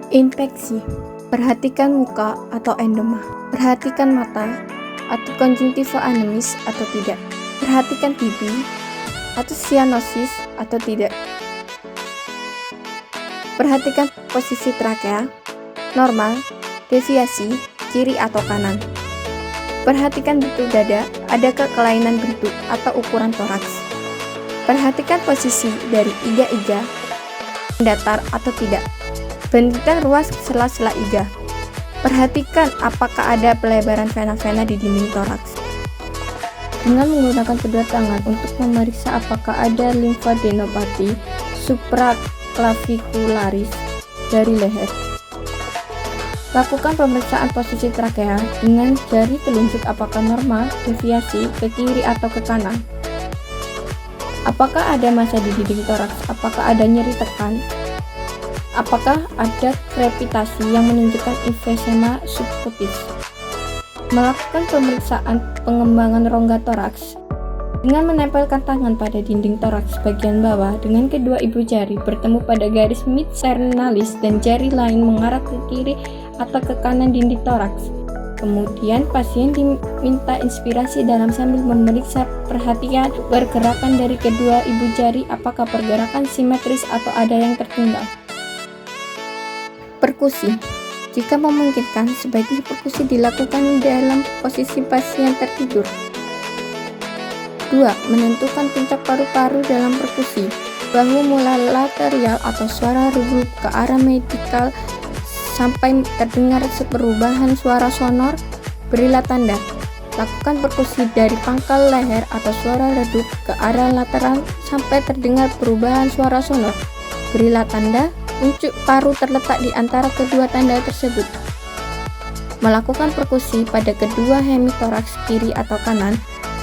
Infeksi. Perhatikan muka atau endema. Perhatikan mata atau konjungtiva anemis atau tidak. Perhatikan TB atau sianosis atau tidak. Perhatikan posisi trakea, normal, deviasi, kiri atau kanan. Perhatikan bentuk dada, adakah kelainan bentuk atau ukuran toraks. Perhatikan posisi dari iga-iga, datar atau tidak. Bandingkan ruas sela-sela iga. Perhatikan apakah ada pelebaran vena-vena di dinding toraks. Dengan menggunakan kedua tangan untuk memeriksa apakah ada limfadenopati supraclavicularis dari leher. Lakukan pemeriksaan posisi trakea dengan jari telunjuk apakah normal, deviasi ke kiri atau ke kanan. Apakah ada massa di dinding toraks? Apakah ada nyeri tekan? Apakah ada krepitasi yang menunjukkan emfisema subkutis? Melakukan pemeriksaan pengembangan rongga toraks dengan menempelkan tangan pada dinding toraks bagian bawah dengan kedua ibu jari bertemu pada garis midsternalis dan jari lain mengarah ke kiri atau ke kanan dinding toraks. Kemudian pasien diminta inspirasi dalam sambil memeriksa perhatian pergerakan dari kedua ibu jari apakah pergerakan simetris atau ada yang tertinggal. Perkusi. Jika memungkinkan, sebaiknya perkusi dilakukan dalam posisi pasien tertidur. 2. Menentukan puncak paru-paru dalam perkusi. Bahu mulai lateral atau suara redup ke arah medikal sampai terdengar perubahan suara sonor, berilah tanda. Lakukan perkusi dari pangkal leher atau suara redup ke arah lateral sampai terdengar perubahan suara sonor, berilah tanda. Puncuk paru terletak di antara kedua tanda tersebut. Melakukan perkusi pada kedua hemitoraks kiri atau kanan,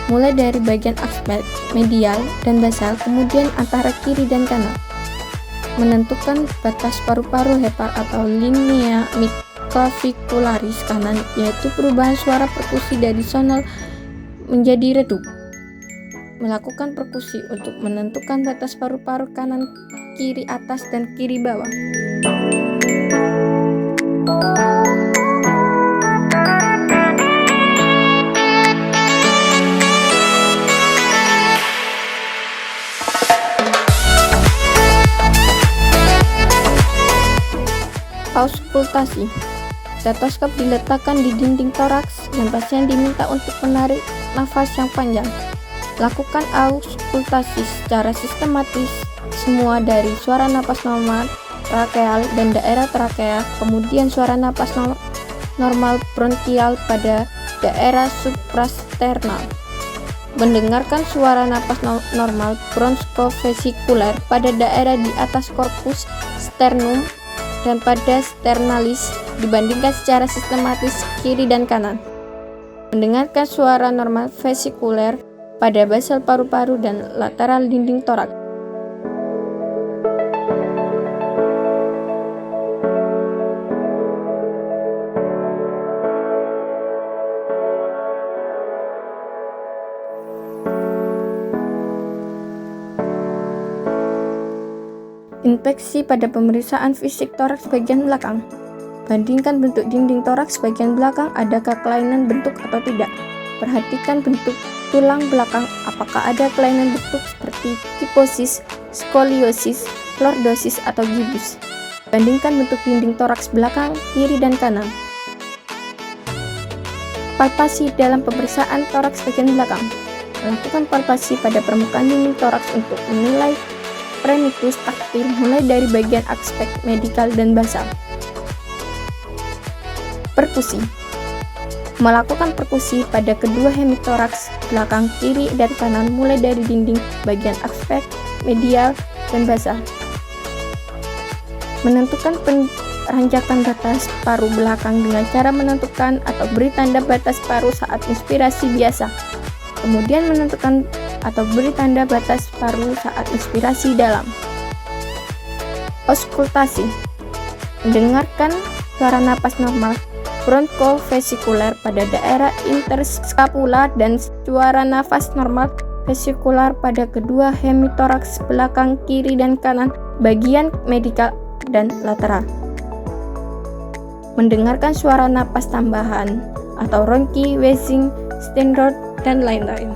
mulai dari bagian aspek, medial, dan basal, kemudian antara kiri dan kanan. Menentukan batas paru-paru hepar atau linea midclavicularis kanan, yaitu perubahan suara perkusi dari sonor menjadi redup. Melakukan perkusi untuk menentukan batas paru-paru kanan, kiri atas, dan kiri bawah. Auskultasi. Stetoskop diletakkan di dinding toraks dan pasien diminta untuk menarik nafas yang panjang. Lakukan auskultasi secara sistematis semua dari suara napas normal trakeal dan daerah trakea, kemudian suara napas normal bronkial pada daerah suprasternal. Mendengarkan suara napas normal bronkovesikuler pada daerah di atas korpus sternum dan pada sternalis dibandingkan secara sistematis kiri dan kanan. Mendengarkan suara normal vesikuler pada basal paru-paru dan lateral dinding toraks. Infeksi pada pemeriksaan fisik toraks bagian belakang. Bandingkan bentuk dinding toraks bagian belakang, adakah kelainan bentuk atau tidak. Perhatikan bentuk tulang belakang, apakah ada kelainan bentuk seperti kiposis, skoliosis, lordosis, atau gibus. Bandingkan bentuk dinding toraks belakang, kiri, dan kanan. Palpasi dalam pemeriksaan toraks bagian belakang. Lakukan palpasi pada permukaan dinding toraks untuk menilai premitus taktil mulai dari bagian aspek medikal dan basal. Perkusi. Melakukan perkusi pada kedua hemitoraks belakang kiri dan kanan mulai dari dinding bagian aspek, medial, dan basal. Menentukan penanjakan batas paru belakang dengan cara menentukan atau beri tanda batas paru saat inspirasi biasa. Kemudian menentukan atau beri tanda batas paru saat inspirasi dalam. Auskultasi. Mendengarkan suara napas normal bronkovesikuler pada daerah interskapula dan suara nafas normal vesikular pada kedua hemitoraks belakang kiri dan kanan bagian medikal dan lateral. mendengarkan suara napas tambahan atau ronki, wheezing, standard, dan lain-lain.